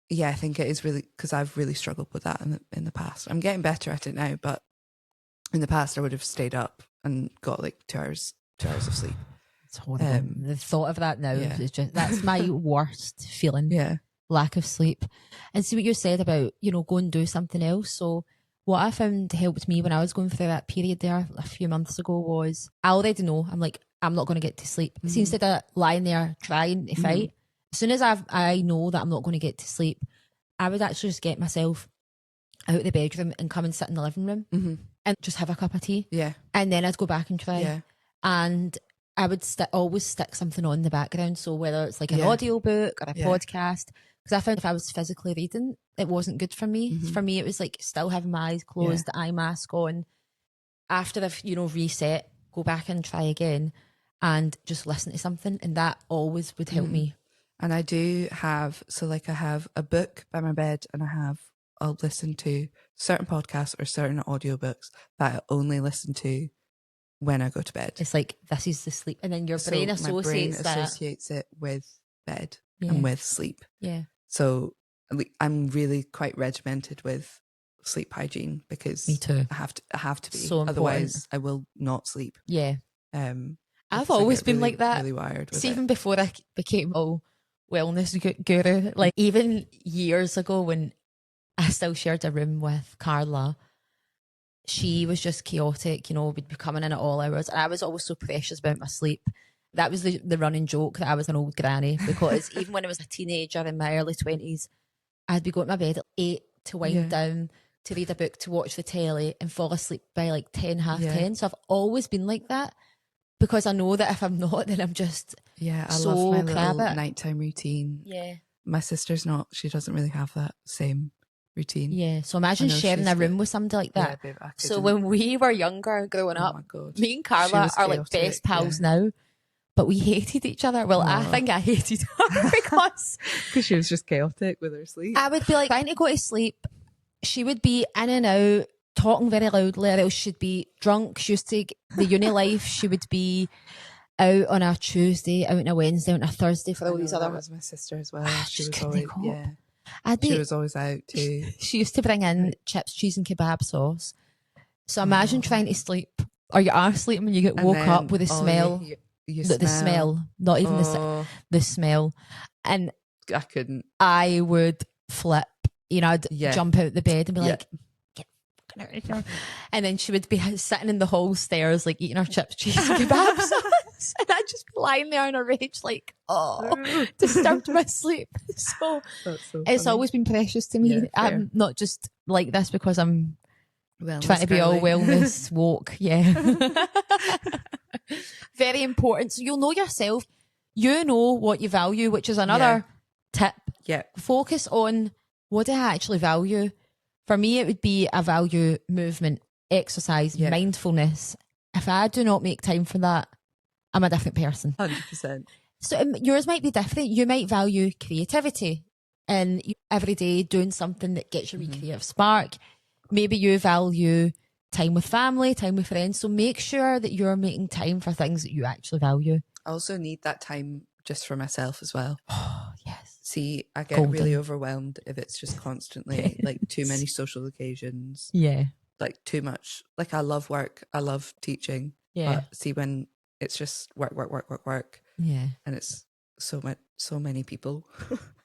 yeah, I think it is really, because I've really struggled with that in the past. I'm getting better at it now, but in the past I would have stayed up and got like 2 hours of sleep. It's horrible. The thought of that now is just, that's my worst feeling. Yeah. Lack of sleep. And see what you said about, you know, go and do something else. So what I found helped me when I was going through that period there a few months ago was, I already know, I'm like, I'm not going to get to sleep. So instead of lying there trying to fight, as soon as I know that I'm not going to get to sleep, I would actually just get myself out of the bedroom and come and sit in the living room and just have a cup of tea. Yeah. And then I'd go back and try. Yeah. And I would always stick something on in the background. So whether it's like an audio book or a podcast, because I found if I was physically reading, it wasn't good for me. For me, it was like still having my eyes closed, the eye mask on. After I've, you know, reset, go back and try again and just listen to something. And that always would help me. And I do have, so like I have a book by my bed, and I'll listen to certain podcasts or certain audiobooks that I only listen to when I go to bed. It's like, this is the sleep. And then your brain associates it with bed and with sleep. Yeah. So I'm really quite regimented with sleep hygiene, because me too. I have to be. So otherwise I will not sleep. Yeah. I've always been really, like that. Really wired with even before I became a wellness guru, like even years ago when I still shared a room with Carla, she was just chaotic, you know, we'd be coming in at all hours, and I was always so precious about my sleep. That was the running joke, that I was an old granny, because even when I was a teenager in my early 20s, I'd be going to my bed at 8 to wind down, to read a book, to watch the telly, and fall asleep by like 10, half 10. So I've always been like that, because I know that if I'm not, then I'm just I love my little nighttime routine. Yeah. My sister's not, she doesn't really have that same routine. Yeah, so imagine sharing a room with somebody like that. Yeah, babe, so when we were younger growing up, my God, me and Carla are like best pals now, but we hated each other. Well, I think I hated her because she was just chaotic with her sleep. I would be like trying to go to sleep, she would be in and out talking very loudly, or else she'd be drunk. She used to the uni life, she would be out on a Tuesday, out on a Wednesday, out on a Thursday for all these other. That was my sister as well. She was always she was always out too. She used to bring in chips, cheese and kebab sauce. So imagine trying to sleep, or you are sleeping when you get woke up with the smell. The smell, not even the smell. And I couldn't. I would flip. You know, I'd jump out the bed and be like, get fucking out of here. And then she would be sitting in the hall stairs, like eating her chips, cheese and kebab sauce. And I'd just be lying there in a rage, like, disturbed my sleep. So it's always been precious to me. I'm not just like this because I'm trying to be all wellness woke. Very important. So you'll know yourself. You know what you value, which is another tip. Yeah. Focus on, what do I actually value? For me, it would be, I value movement, exercise, mindfulness. If I do not make time for that, I'm a different person. 100%. So yours might be different. You might value creativity and every day doing something that gets your wee creative spark. Maybe you value time with family, time with friends. So make sure that you're making time for things that you actually value. I also need that time just for myself as well. Oh, yes. See, I get really overwhelmed if it's just constantly like too many social occasions. Yeah. Like too much. Like I love work. I love teaching. Yeah. But see, when it's just work. Yeah. And it's so many people.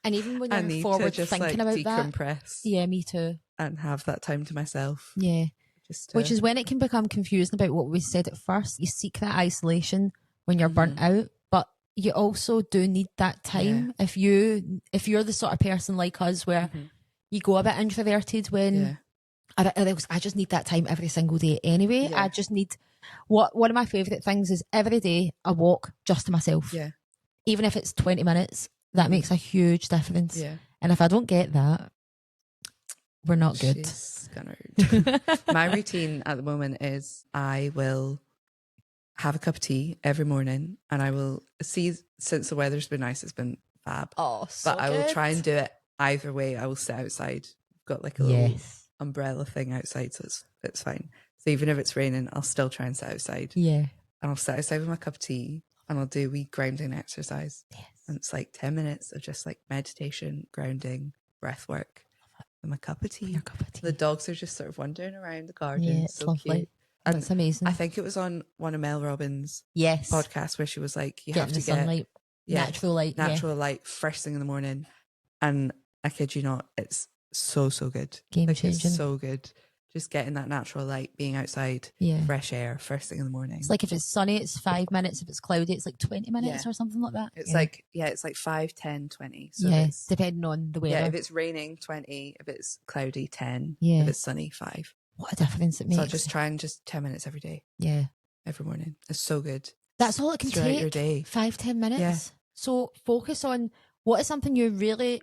And even when I you're need forward to just thinking like about decompress. that. Yeah, me too. And have that time to myself. Yeah. Just Which is when it can become confusing about what we said at first. You seek that isolation when you're burnt out, but you also do need that time. If you're the sort of person like us where you go a bit introverted when I just need that time every single day anyway. I just need one of my favourite things is every day I walk just to myself. Yeah. Even if it's 20 minutes, that makes a huge difference. Yeah. And if I don't get that, we're not good. My routine at the moment is I will have a cup of tea every morning and I will see, since the weather's been nice, it's been fab. Oh, so But I will try and do it either way. I will sit outside. I've got like a little umbrella thing outside, so it's fine. So even if it's raining, I'll still try and sit outside. Yeah. And I'll sit outside with my cup of tea and I'll do wee grounding exercise. Yes. And it's like 10 minutes of just like meditation, grounding, breath work. And my cup of tea. The dogs are just sort of wandering around the garden. Yeah, it's so lovely. Cute. And that's amazing. I think it was on one of Mel Robbins' podcasts where she was like, you have to get sunlight, natural light first thing in the morning. And I kid you not, it's so good. Game changing. It's so good. Just getting that natural light, being outside, fresh air, first thing in the morning. It's like if it's sunny, it's 5 minutes. If it's cloudy, it's like 20 minutes or something like that. It's like, it's like 5, 10, 20. So it's depending on the weather. Yeah, if it's raining, 20. If it's cloudy, 10. Yeah. If it's sunny, 5. What a difference it makes. So I just try and just 10 minutes every day. Yeah. Every morning. It's so good. That's all it can take. Your day. 5-10 minutes. Yeah. So focus on what is something you really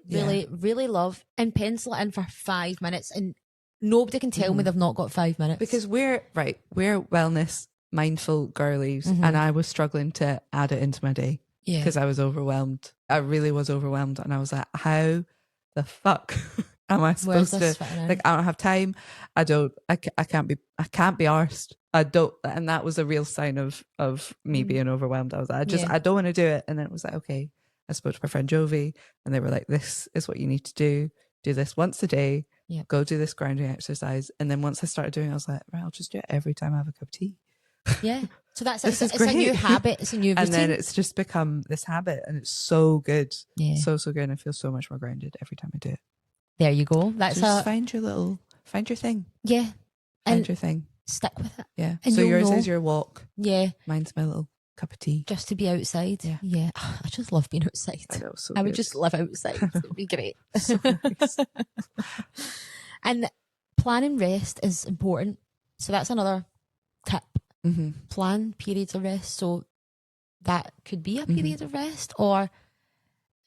love and pencil it in for 5 minutes, and nobody can tell me they've not got 5 minutes. Because we're wellness mindful girlies, and I was struggling to add it into my day because I was overwhelmed. I really was overwhelmed, and I was like, how the fuck am I supposed to, like, I don't have time. I can't be arsed. I don't, and that was a real sign of me being overwhelmed. I was like, I don't want to do it. And then it was like, okay, I spoke to my friend Jovi and they were like, this is what you need to do this once a day. Go do this grounding exercise. And then once I started doing it, I was like, right, I'll just do it every time I have a cup of tea. Yeah. So that's it's a new habit. It's a new routine. And then it's just become this habit, and it's so good. Yeah. So good. And I feel so much more grounded every time I do it. There you go. That's so just find your thing. Yeah. Find your thing. Stick with it. Yeah. And so yours is your walk. Yeah. Mine's my little cup of tea. Just to be outside. Yeah. Yeah. Oh, I just love being outside. I know, so I would just live outside. It'd be great. So nice. And planning rest is important. So that's another tip. Plan periods of rest. So that could be a period of rest, or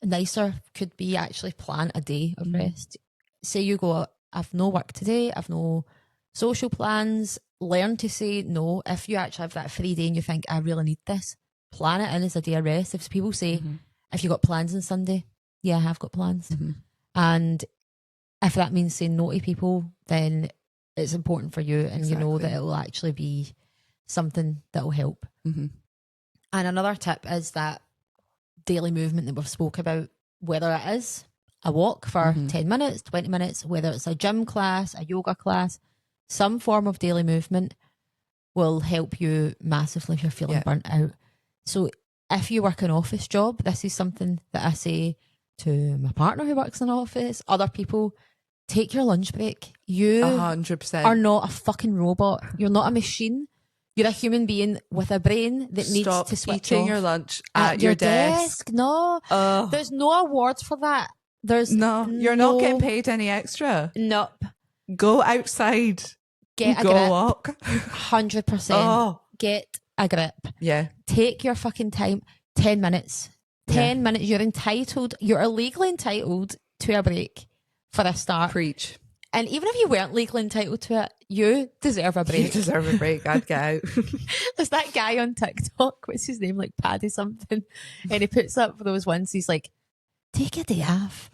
nicer could be actually plan a day of rest. Say you go, I've no work today, I've no social plans. Learn to say no. If you actually have that free day and you think, I really need this, plan it in as a day of rest. If people say, if you got plans on Sunday, yeah, I have got plans. And if that means saying no to people, then it's important for you, and you know that it will actually be something that will help. And another tip is that daily movement that we've spoke about, whether it is a walk for 10 minutes, 20 minutes, whether it's a gym class, a yoga class, some form of daily movement will help you massively if you're feeling burnt out. So if you work an office job, this is something that I say to my partner who works in an office, other people, take your lunch break. You 100% are not a fucking robot. You're not a machine. You're a human being with a brain that needs to switch eating off. Your lunch at your desk. No, there's no awards for that. There's you're not getting paid any extra. Nope. Go outside. Get a go grip. walk. 100%. Get a grip. Yeah. Take your fucking time. 10 minutes. 10 minutes. You're legally entitled to a break for a start. Preach. And even if you weren't legally entitled to it, you deserve a break. You deserve a break. I'd get out. There's that guy on TikTok, what's his name, like Paddy something, and he puts up those ones, he's like, take a day off.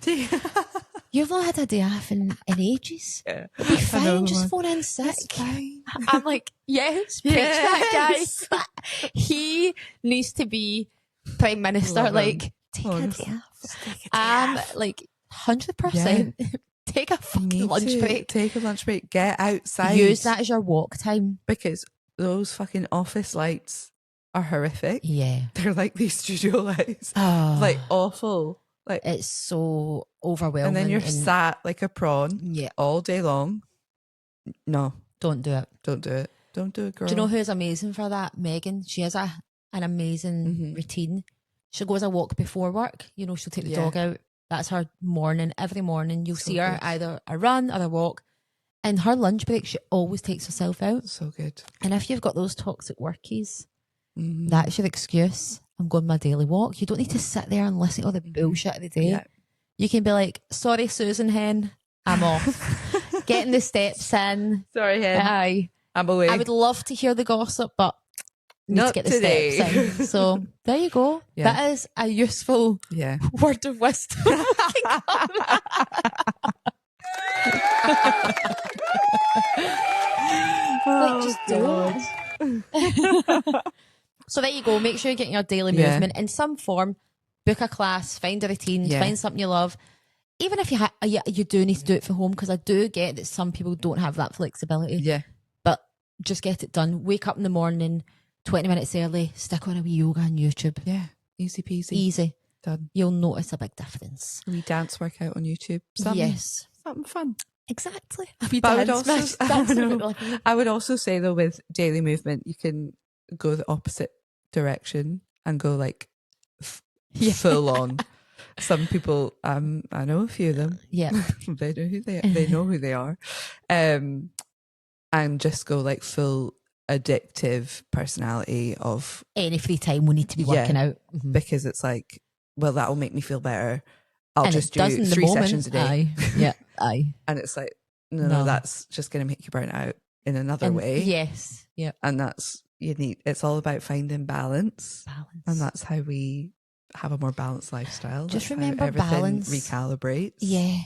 You've not had a day off in ages. Yeah. It'll be fine, just phone in sick. It's fine. I'm like, yes, preach that guy. He needs to be Prime Minister. Love like, him. take Honestly. a day off. Take a day off. Like, 100%. Take a fucking lunch break. Take a lunch break. Get outside. Use that as your walk time. Because those fucking office lights are horrific. Yeah. They're like these studio lights. Oh, Like awful. Like, it's so overwhelming. and then you're sat like a prawn all day long. No. Don't do it. Don't do it. Don't do it, girl. Do you know who's amazing for that? Megan. She has an amazing routine. She goes a walk before work. You know, she'll take the dog out. That's her morning. Every morning you'll see her either a run or a walk. And her lunch break, she always takes herself out. So good. And if you've got those toxic workies, that's your excuse. I'm going my daily walk. You don't need to sit there and listen to all the bullshit of the day. Yeah. You can be like, sorry, Susan Hen, I'm off. Getting the steps in. Sorry, Hen. Aye. I'm away. I would love to hear the gossip, but need Not to get the today. steps in. So there you go. Yeah. That is a useful word of wisdom. Like, just do it. So there you go. Make sure you're getting your daily movement in some form. Book a class, find a routine, find something you love. Even if you do need to do it from home, because I do get that some people don't have that flexibility. Yeah. But just get it done. Wake up in the morning, 20 minutes early, stick on a wee yoga on YouTube. Yeah. Easy peasy. Easy. Done. You'll notice a big difference. A wee dance workout on YouTube. Something fun. Exactly. But I would also say though, with daily movement, you can go the opposite direction and go like full on. Some people, I know a few of them. Yeah, they know who they are, and just go like full addictive personality of any free time we need to be working out because it's like, well, that will make me feel better. I'll and just do 3 sessions a day. Aye. And it's like, no, that's just going to make you burn out in another way. Yes. Yeah. And that's, it's all about finding balance. And that's how we have a more balanced lifestyle. Just that's remember how everything balance. Recalibrates. Yeah.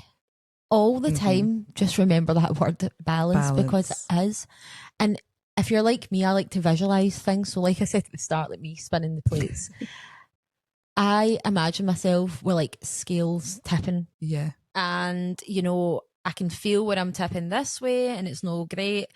All the time, just remember that word balance because it is. And if you're like me, I like to visualize things. So like I said at the start, like me spinning the plates, I imagine myself with like scales tipping. Yeah. And, you know, I can feel when I'm tipping this way and it's no great.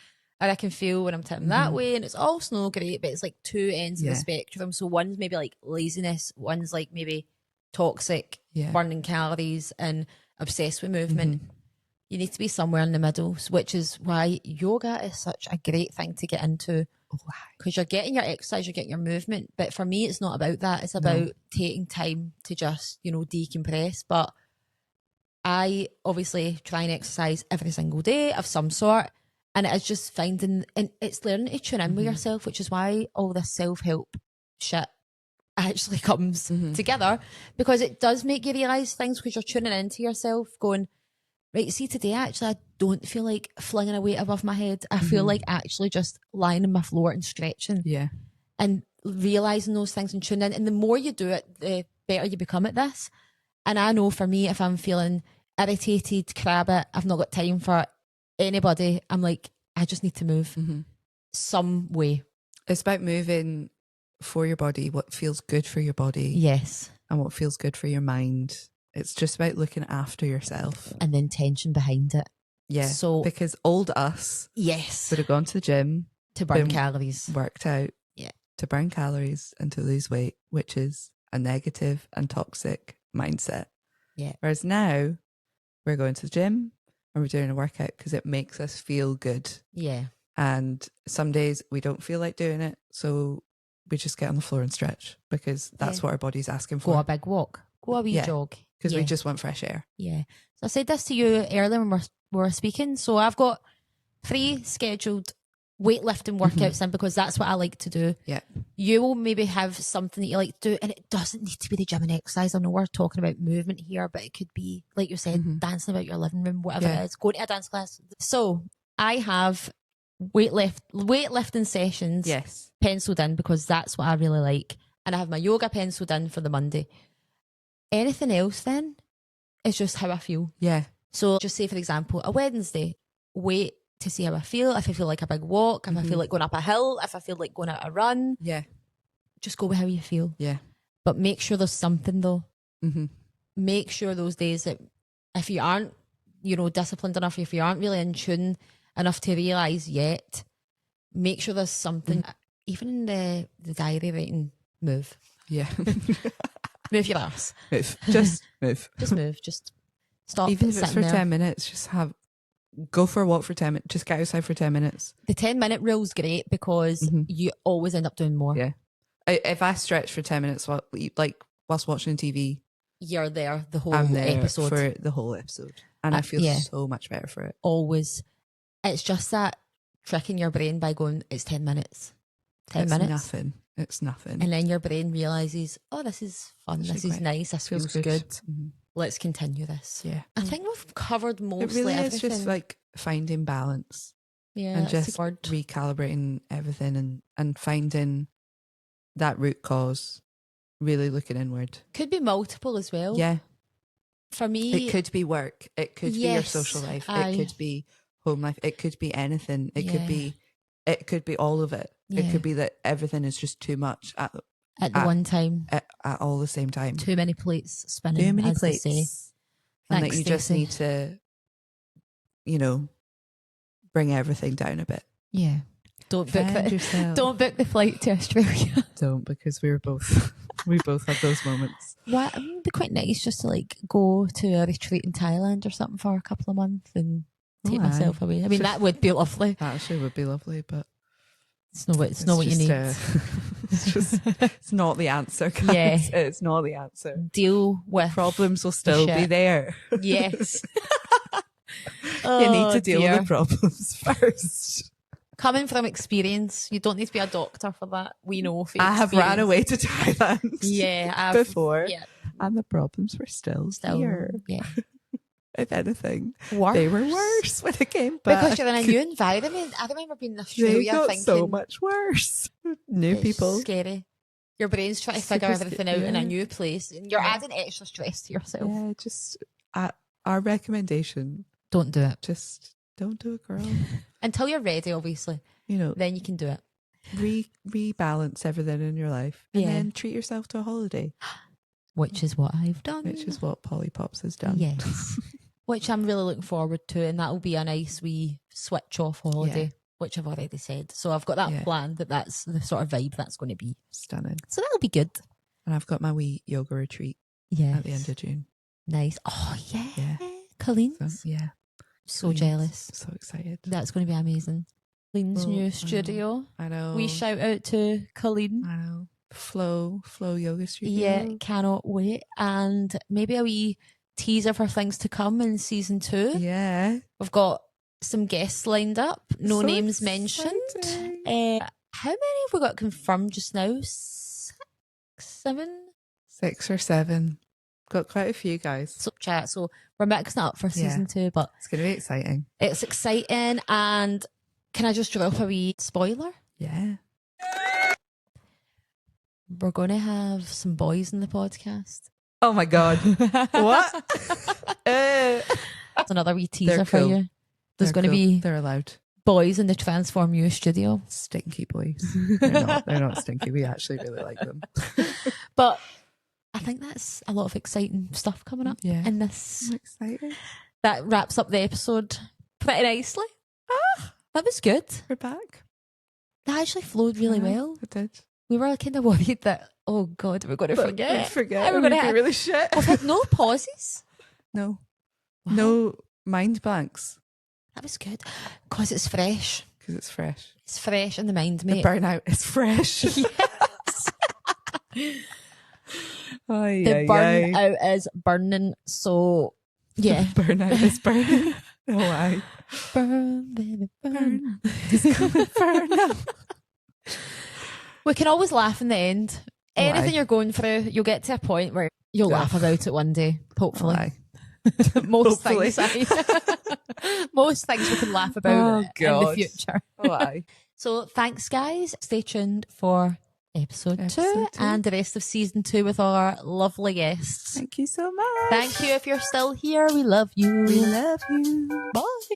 Or I can feel when I'm tipping that way and it's also no great, but it's like two ends of the spectrum. So one's maybe like laziness, one's like maybe toxic, burning calories and obsessed with movement. You need to be somewhere in the middle, which is why yoga is such a great thing to get into. Because you're getting your exercise, you're getting your movement. But for me, it's not about that. It's about taking time to just, you know, decompress. But I obviously try and exercise every single day of some sort. And it's just finding, and it's learning to tune in with yourself, which is why all this self-help shit actually comes together, because it does make you realise things because you're tuning into yourself going, right, see today actually I don't feel like flinging a weight above my head. I feel like actually just lying on my floor and stretching. Yeah. And realising those things and tuning in. And the more you do it, the better you become at this. And I know for me, if I'm feeling irritated, crab it, I've not got time for anybody, I'm like, I just need to move some way. It's about moving for your body, what feels good for your body. Yes. And what feels good for your mind. It's just about looking after yourself. And the intention behind it. Yeah. So, because old us yes, would have gone to the gym to burn calories, worked out, to burn calories and to lose weight, which is a negative and toxic mindset. Yeah. Whereas now we're going to the gym and we're doing a workout because it makes us feel good. Yeah. And some days we don't feel like doing it, so we just get on the floor and stretch because that's what our body's asking for. Go a big walk, go a wee jog. Because we just want fresh air. Yeah. So I said this to you earlier when we were speaking. So I've got 3 scheduled weightlifting workouts in, because that's what I like to do. Yeah. You will maybe have something that you like to do, and it doesn't need to be the gym and exercise. I know we're talking about movement here, but it could be, like you said, dancing about your living room, whatever it is, going to a dance class. So I have weightlifting sessions penciled in, because that's what I really like. And I have my yoga penciled in for the Monday. Anything else then is just how I feel. Yeah. So just say, for example, a Wednesday, wait to see how I feel. If I feel like a big walk, if I feel like going up a hill, if I feel like going out a run. Yeah. Just go with how you feel. Yeah. But make sure there's something though. Make sure those days that if you aren't, disciplined enough, if you aren't really in tune enough to realise yet, make sure there's something, even in the diary writing, move. Yeah. Move your ass. Move. Just move. Just move. Just stop. Even if it's for there. 10 minutes, just go for a walk for 10 minutes. Just get outside for 10 minutes. The 10-minute rule's great, because you always end up doing more. Yeah. If I stretch for 10 minutes, whilst watching TV, you're there the whole I'm there episode. for the whole episode. And I feel so much better for it. Always. It's just that tricking your brain by going, it's 10 minutes. 10 minutes. Nothing. It's nothing. And then your brain realises, oh, this is fun. This is nice. This feels good. Let's continue this. Yeah. I think we've covered mostly it really everything. is just like finding balance. Yeah. And just recalibrating everything and finding that root cause, really looking inward. Could be multiple as well. Yeah. For me, it could be work. It could be your social life. It could be home life. It could be anything. It could be all of it. It could be that everything is just too much at the one time. At all the same time. Too many plates spinning. Too many as plates. They say. And Thanks, that you just need to, bring everything down a bit. Yeah. Don't book the flight to Australia. Don't, because we both had those moments. Well, it would be quite nice just to go to a retreat in Thailand or something for a couple of months and take myself away. I mean, that would be lovely. That actually would be lovely, but it's not what you need. It's not the answer, guys. Yeah. It's not the answer. Deal with problems will still be there. Yes. You need to deal with the problems first. Coming from experience, you don't need to be a doctor for that. We know. I have ran away to Thailand. Yeah, before, and the problems were still here. Yeah. If anything, worse. They were worse when it came back. Because you're in a new environment. I remember being in Australia they got thinking so much worse. New people. Scary. Your brain's trying to figure everything out in a new place, and you're adding extra stress to yourself. Yeah, just our recommendation. Don't do it. Just don't do it, girl. Until you're ready, obviously. Then you can do it. Rebalance everything in your life, and then treat yourself to a holiday. Which is what I've done. Which is what Polly Pops has done. Yes. Which I'm really looking forward to, and that will be a nice wee switch off holiday, which I've already said. So I've got that planned, that's the sort of vibe that's going to be. Stunning. So that'll be good. And I've got my wee yoga retreat at the end of June. Nice. Oh, yeah. Colleen's. So, so jealous. So excited. That's going to be amazing. Colleen's new studio. I know. We shout out to Colleen. I know. Flow Yoga Studio. Yeah, cannot wait. And maybe a wee teaser for things to come in season 2. Yeah. We've got some guests lined up. No so names mentioned. How many have we got confirmed just now? 6, 7? 6 or 7. Got quite a few, guys. So chat. So we're mixing it up for season 2, but it's going to be exciting. It's exciting. And can I just drop a wee spoiler? Yeah. We're going to have some boys in the podcast. Oh my God. What? That's another wee teaser for cool. you. There's going to be they're allowed boys in the Transform You studio. Stinky boys. They're not stinky. We actually really like them. But I think that's a lot of exciting stuff coming up in this. I'm excited. That wraps up the episode pretty nicely. That was good. We're back. That actually flowed really well. It did. We were kind of worried that, oh God, we're going to forget. We're going to be really shit. We've had no pauses. No. Wow. No mind blanks. That was good. Because it's fresh. Because it's fresh. It's fresh in the mind, mate. The burnout is fresh. Yes. The burnout is burning. So, yeah. Burnout is burning. Oh, aye. Burn, baby, burn. It's coming burn now. We can always laugh in the end. Anything aye. you're going through, you'll get to a point where you'll laugh about it one day, hopefully. Aye. Most Hopefully. things, most things we can laugh about in the God. future. Oh, aye. So thanks, guys. Stay tuned for episode 2 Episode 2. and the rest of season 2 with our lovely guests. Thank you so much. Thank you if you're still here. We love you. We love you. Bye.